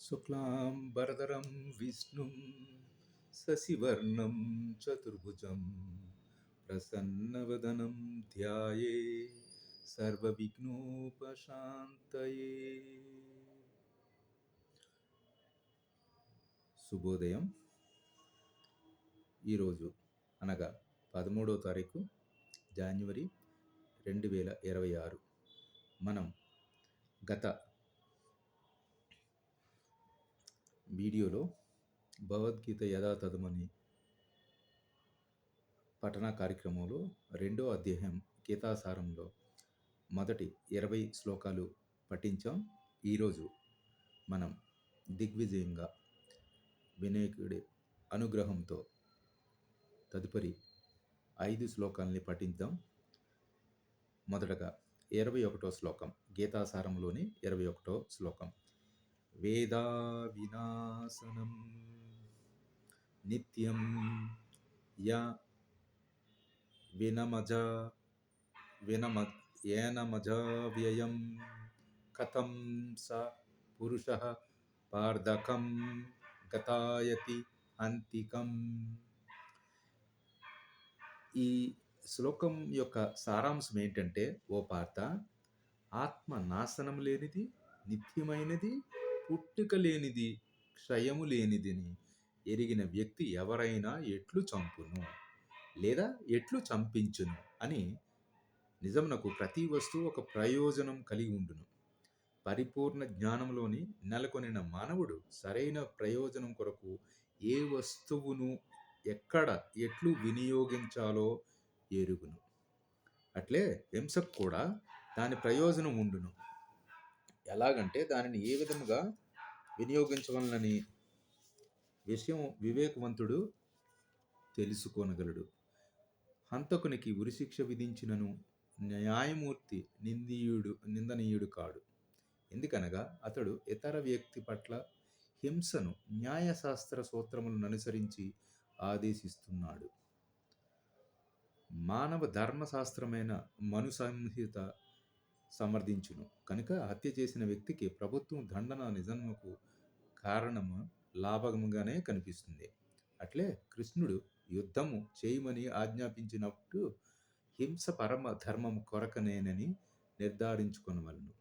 శుక్లాంబరధరం విష్ణుం శశివర్ణం చతుర్భుజం ప్రసన్నవదనం ధ్యాయే సర్వవిఘ్నోపశాంతయే. శుభోదయం. ఈరోజు అనగా 13వ తారీఖు జనవరి 2026. మనం గత వీడియోలో భగవద్గీత యథాతథమని పఠన కార్యక్రమంలో 2వ అధ్యాయం గీతాసారంలో మొదటి 20 శ్లోకాలు పఠించాం. ఈరోజు మనం దిగ్విజయంగా వినాయకుడి అనుగ్రహంతో తదుపరి 5 శ్లోకాలని పఠిద్దాం. మొదటగా 21వ శ్లోకం, గీతాసారంలోని 21వ శ్లోకం. వేదా వినాశనం నిత్యం య ఏనమజావ్యయం కథం స పురుషః పార్థకం గతాయతి అంతికం. ఈ శ్లోకం యొక్క సారాంశం ఏంటంటే, ఓ పార్థ, ఆత్మ నాశనం లేనిది, నిత్యమైనది, పుట్టుక లేనిది, క్షయము లేనిదిని ఎరిగిన వ్యక్తి ఎవరైనా ఎట్లు చంపును లేదా ఎట్లు చంపించును అని నిజమునకు ప్రతి వస్తువు ఒక ప్రయోజనం కలిగి ఉండును. పరిపూర్ణ జ్ఞానంలోని నెలకొనిన మానవుడు సరైన ప్రయోజనం కొరకు ఏ వస్తువును ఎక్కడ ఎట్లు వినియోగించాలో ఎరుగును. అట్లే హింసకు కూడా దాని ప్రయోజనం ఉండును. ఎలాగంటే దానిని ఏ విధముగా వినియోగించవలనని విషయం వివేకవంతుడు తెలుసుకోనగలడు. హంతకునికి ఉరిశిక్ష విధించినను న్యాయమూర్తి నిందనీయుడు కాడు. ఎందుకనగా అతడు ఇతర వ్యక్తి పట్ల హింసను న్యాయశాస్త్ర సూత్రములను అనుసరించి ఆదేశిస్తున్నాడు. మానవ ధర్మశాస్త్రమైన మను సంహిత సమర్థించును కనుక హత్య చేసిన వ్యక్తికి ప్రభుత్వం దండన నిజముకు కారణము లాభముగానే కనిపిస్తుంది. అట్లే కృష్ణుడు యుద్ధము చేయమని ఆజ్ఞాపించినప్పుడు హింస పరమ ధర్మము కొరకనేనని నిర్ధారించుకొనవలెను.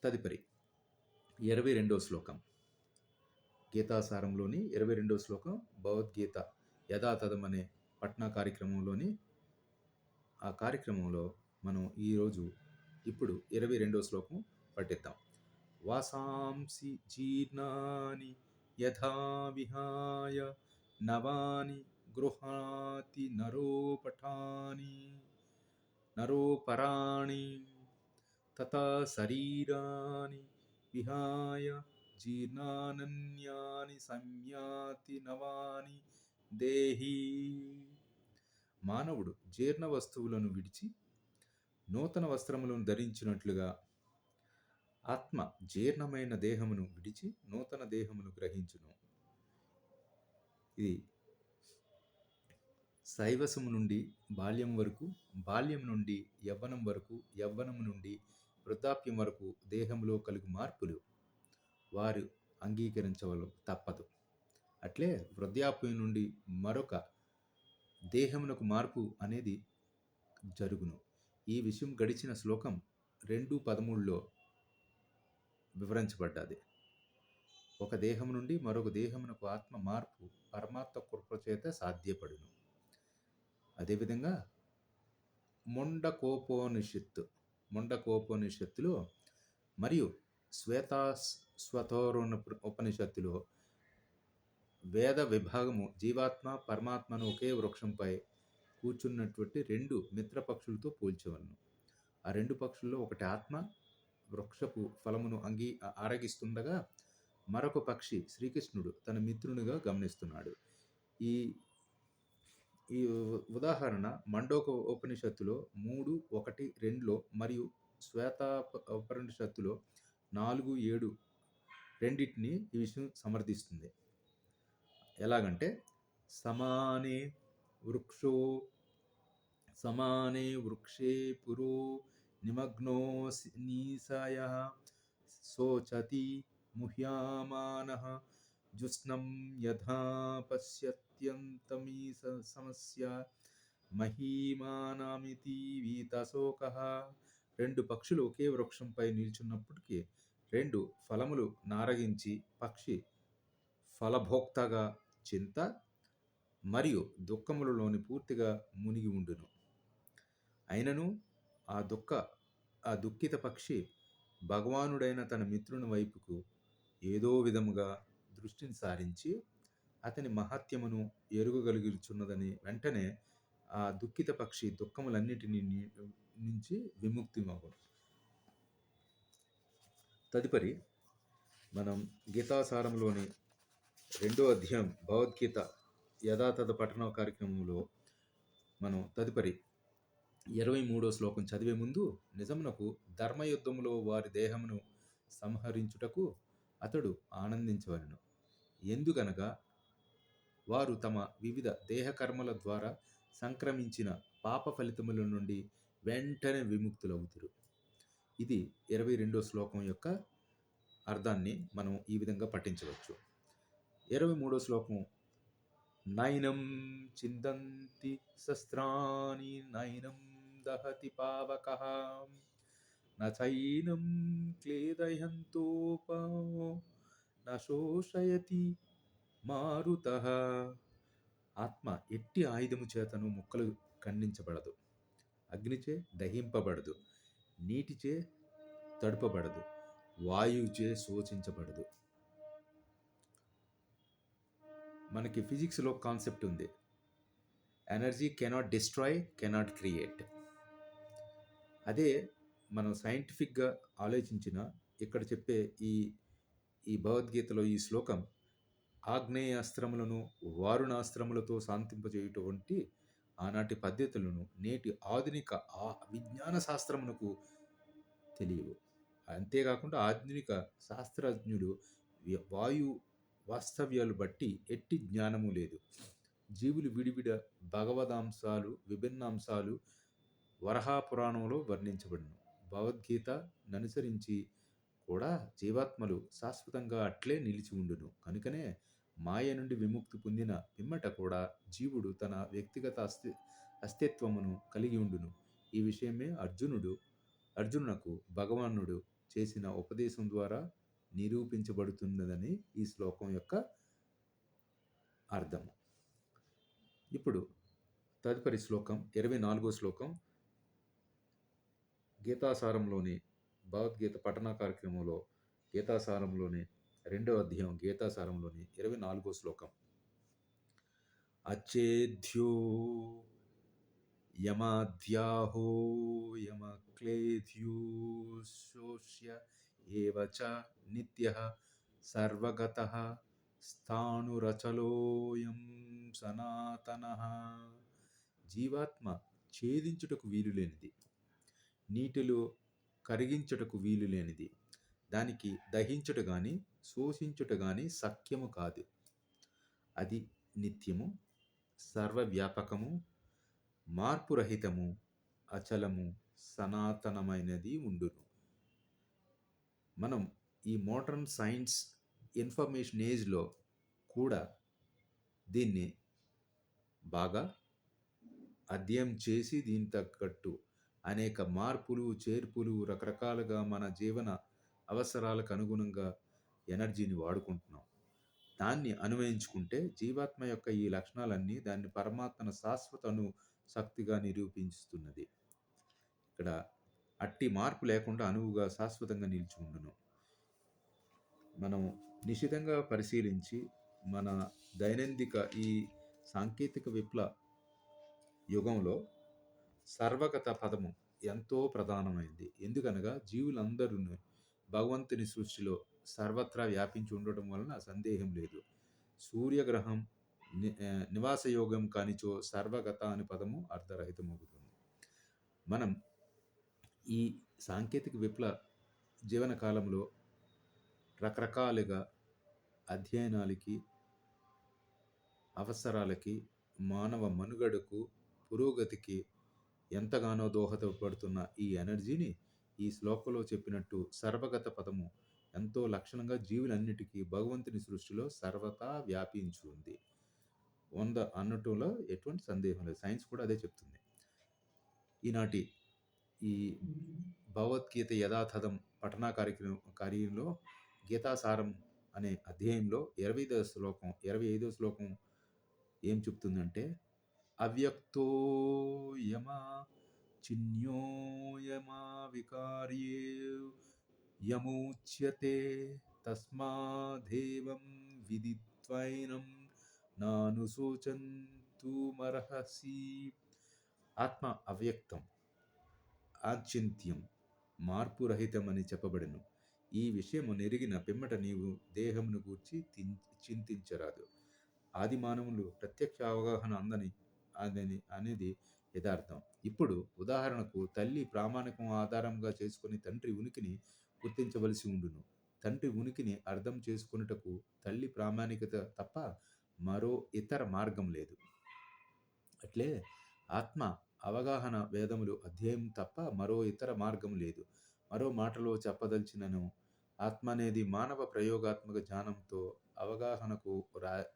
తదుపరి 22వ శ్లోకం, గీతాసారంలోని 22వ శ్లోకం, భగవద్గీత యథాతథమనే పఠన కార్యక్రమంలోని ఆ కార్యక్రమంలో మనం ఇప్పుడు 22వ శ్లోకం పఠిద్దాం. వాసాంసి జీర్ణాని యథా విహాయ నవాని గృహాతి నరోపరాణి తథా శరీరాని విహాయ జీర్ణానన్యాని సంయాతి నవాని దేహి. మానవుడు జీర్ణ వస్తువులను విడిచి నూతన వస్త్రములను ధరించినట్లుగా ఆత్మ జీర్ణమైన దేహమును విడిచి నూతన దేహమును గ్రహించును. ఇది శైవసము నుండి బాల్యం వరకు, బాల్యం నుండి యవ్వనం వరకు, యవ్వనము నుండి వృద్ధాప్యం వరకు దేహంలో కలుగు మార్పులు వారు అంగీకరించవలెను, తప్పదు. అట్లే వృద్ధాప్యం నుండి మరొక దేహమునకు మార్పు అనేది జరుగును. ఈ విషయం గడిచిన శ్లోకం 2:13లో వివరించబడ్డది. ఒక దేహం నుండి మరొక దేహమునకు ఆత్మ మార్పు పరమాత్మ కృప చేత సాధ్యపడును. అదేవిధంగా ముండకోపనిషత్తులో మరియు శ్వేతాశ్వతరోణ ఉపనిషత్తులో వేద విభాగము జీవాత్మ పరమాత్మను ఒకే వృక్షంపై కూర్చున్నటువంటి 2 మిత్ర పక్షులతో పోల్చవలను. ఆ 2 పక్షుల్లో ఒకటి ఆత్మ వృక్షపు ఫలమును ఆరగిస్తుండగా మరొక పక్షి శ్రీకృష్ణుడు తన మిత్రునిగా గమనిస్తున్నాడు. ఈ ఉదాహరణ మండోక ఉపనిషత్తులో 3:1-2లో మరియు శ్వేత ఉపనిషత్తులో 4:7 రెండింటిని ఈ విషయం సమర్థిస్తుంది. ఎలాగంటే సమానే వృక్షే పురో నిమగ్నో నీసాయ శోచతి ముహ్యమానః జుస్నం యథా పశ్యత్యంతమీ సమస్య మహీమానామితి వీతశోకః. రెండు పక్షులు ఒకే వృక్షంపై నిల్చున్నప్పటికీ రెండు ఫలములు నారగించి పక్షి ఫలభోక్తగా చింత మరియు దుఃఖములలోని పూర్తిగా మునిగి ఉండును. అయినను ఆ దుఃఖిత పక్షి భగవానుడైన తన మిత్రుని వైపుకు ఏదో విధముగా దృష్టిని సారించి అతని మహత్యమును ఎరుగగలుగుచున్నదని వెంటనే ఆ దుఃఖిత పక్షి దుఃఖములన్నిటినీ నుంచి విముక్తిమగును. తదుపరి మనం గీతాసారంలోని 2వ అధ్యాయం భగవద్గీత యథాతథ పఠన కార్యక్రమంలో మనం తదుపరి 23వ శ్లోకం చదివే ముందు నిజమునకు ధర్మయుద్ధములో వారి దేహమును సంహరించుటకు అతడు ఆనందించవలెను. ఎందుకనగా వారు తమ వివిధ దేహకర్మల ద్వారా సంక్రమించిన పాప ఫలితముల నుండి వెంటనే విముక్తులవుతురు. ఇది 22వ శ్లోకం యొక్క అర్థాన్ని మనం ఈ విధంగా పఠించవచ్చు. 23వ శ్లోకం నైనం చిందంతి శస్త్రాణి నైనం దహతి పావకః నచైనం క్లేదయంతోపో నశోషయతి మారుతః. ఆత్మ ఎట్టి ఆయుధము చేతను ముక్కలు ఖండించబడదు, అగ్నిచే దహింపబడదు, నీటిచే తడుపబడదు, వాయువుచే శోషించబడదు. మనకి ఫిజిక్స్లో కాన్సెప్ట్ ఉంది, energy cannot destroy, cannot create. అదే మనం సైంటిఫిక్గా ఆలోచించిన ఇక్కడ చెప్పే ఈ భగవద్గీతలో ఈ శ్లోకం ఆగ్నేయాస్త్రములను వారుణాస్త్రములతో శాంతింపజేయుటువంటి ఆనాటి పద్ధతులను నేటి ఆధునిక విజ్ఞాన శాస్త్రమునకు తెలియవు. అంతేకాకుండా ఆధునిక శాస్త్రజ్ఞులు వాయు వాస్తవ్యాలు బట్టి ఎట్టి జ్ఞానము లేదు. జీవులు విడివిడ భగవదాంశాలు విభిన్నాంశాలు వరహాపురాణంలో వర్ణించబడిన భగవద్గీత ననుసరించి కూడా జీవాత్మలు శాశ్వతంగా అట్లే నిలిచి ఉండును. కనుకనే మాయ నుండి విముక్తి పొందిన పిమ్మట కూడా జీవుడు తన వ్యక్తిగత అస్తిత్వమును కలిగి ఉండును. ఈ విషయమే అర్జునునకు భగవానుడు చేసిన ఉపదేశం ద్వారా నిరూపించబడుతున్నదని ఈ శ్లోకం యొక్క అర్థం. ఇప్పుడు తదుపరి శ్లోకం 24వ శ్లోకం గీతాసారంలోని భగవద్గీత పఠన కార్యక్రమంలో గీతాసారంలోని 2వ అధ్యాయం గీతాసారంలోని 24వ శ్లోకం. అచ్చేద్యో యమాద్యాహో యమక్లేద్యో శోష్య ఏవచ నిత్యః సర్వగతః స్థాణురచలోయం సనాతనః. జీవాత్మ ఛేదించుటకు వీలులేనిది, నీటిలో కరిగించుటకు వీలులేనిది, దానికి దహించుట గాని శోషించుట గాని సఖ్యము కాదు. అది నిత్యము, సర్వవ్యాపకము, మార్పురహితము, అచలము, సనాతనమైనది ఉండును. మనం ఈ మోడర్న్ సైన్స్ ఇన్ఫర్మేషన్ ఏజ్లో కూడా దీన్ని బాగా అధ్యయనం చేసి దీని తగ్గట్టు అనేక మార్పులు చేర్పులు రకరకాలుగా మన జీవన అవసరాలకు అనుగుణంగా ఎనర్జీని వాడుకుంటున్నాం. దాన్ని అన్వయించుకుంటే జీవాత్మ యొక్క ఈ లక్షణాలన్నీ దాన్ని పరమాత్మను శాశ్వత శక్తిగా నిరూపిస్తున్నది. ఇక్కడ అట్టి మార్పు లేకుండా అణువుగా శాశ్వతంగా నిలిచి ఉండును. మనం నిశితంగా పరిశీలించి మన దైనందిక ఈ సాంకేతిక విప్లవ యుగంలో సర్వగత పదము ఎంతో ప్రధానమైంది. ఎందుకనగా జీవులందరూ భగవంతుని సృష్టిలో సర్వత్రా వ్యాపించి ఉండటం వలన సందేహం లేదు. సూర్యగ్రహం నివాసయోగం కానిచో సర్వగత అనే పదము అర్థరహితమవుతుంది. మనం ఈ సాంకేతిక విప్లవ జీవన కాలంలో రకరకాలుగా అధ్యయనాలకి, అవసరాలకి, మానవ మనుగడకు, పురోగతికి ఎంతగానో దోహదపడుతున్న ఈ ఎనర్జీని ఈ శ్లోకంలో చెప్పినట్టు సర్వగత పదము ఎంతో లక్షణంగా జీవులన్నిటికీ భగవంతుని సృష్టిలో సర్వతా వ్యాపించి ఉంది. 100 అనటంలో ఎటువంటి సందేహం లేదు. సైన్స్ కూడా అదే చెప్తుంది. ఈనాటి ఈ భగవద్గీత యథాతథం పఠనా కార్యంలో గీతాసారం అనే అధ్యాయంలో 25వ శ్లోకం ఏం చెప్తుందంటే, అవ్యక్తోయమా చిన్యోయమా వికార్యే యముచ్యతే తస్మాదేవం విదిత్వైనం నానుశోచంతుమర్హసి. ఆత్మ అవ్యక్తం, ఆచింత్యం, మార్పు రహితం అని చెప్పబడెను. ఈ విషయము నెరిగిన పిమ్మట నీవు దేహమును గూర్చి చింతించరాదు. ఆది మానవులు ప్రత్యక్ష అవగాహన అనేది యథార్థం. ఇప్పుడు ఉదాహరణకు తల్లి ప్రామాణికం ఆధారంగా చేసుకుని తండ్రి ఉనికిని గుర్తించవలసి ఉండును. తండ్రి ఉనికిని అర్థం చేసుకొనుటకు తల్లి ప్రామాణికత తప్ప మరో ఇతర మార్గం లేదు. అట్లే ఆత్మ అవగాహన వేదములు అధ్యాయం తప్ప మరో ఇతర మార్గం లేదు. మరో మాటలో చెప్పదలిచినను, ఆత్మ అనేది మానవ ప్రయోగాత్మక జ్ఞానంతో అవగాహనకు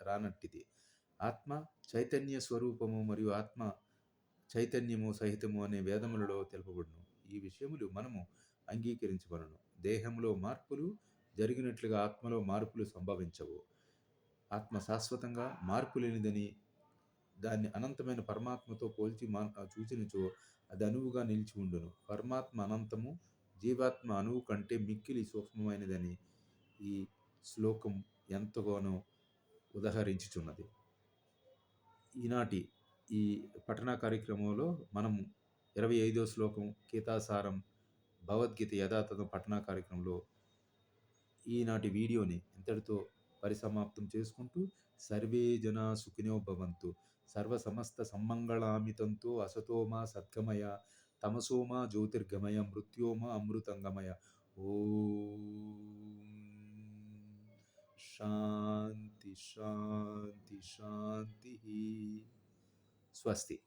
రానట్టిది. ఆత్మ చైతన్య స్వరూపము మరియు ఆత్మ చైతన్యము సహితము అనే వేదములలో తెలుపబడును. ఈ విషయములు మనము అంగీకరించబడను. దేహంలో మార్పులు జరిగినట్లుగా ఆత్మలో మార్పులు సంభవించవు. ఆత్మ శాశ్వతంగా మార్పు లేనిదని, దాన్ని అనంతమైన పరమాత్మతో పోల్చి చూచినచో అది అణువుగా నిలిచి ఉండును. పరమాత్మ అనంతము, జీవాత్మ అణువు కంటే మిక్కిలి సూక్ష్మమైనదని ఈ శ్లోకం ఎంతగానో ఉదహరించుచున్నది. ఈనాటి ఈ పఠన కార్యక్రమంలో మనము 25వ శ్లోకం గీతాసారం భగవద్గీత యథాతథం పఠన కార్యక్రమంలో ఈనాటి వీడియోని ఇంతటితో పరిసమాప్తం చేసుకుంటూ, సర్వే జనా సుఖినో భవంతు, సర్వ సమస్త సమ్మంగళామితంతో అసతోమా సద్గమయ, తమసోమా జ్యోతిర్గమయ, మృత్యోమా అమృతంగమయ. ఓం శాంతి శాంతి శాంతి. స్వస్తి.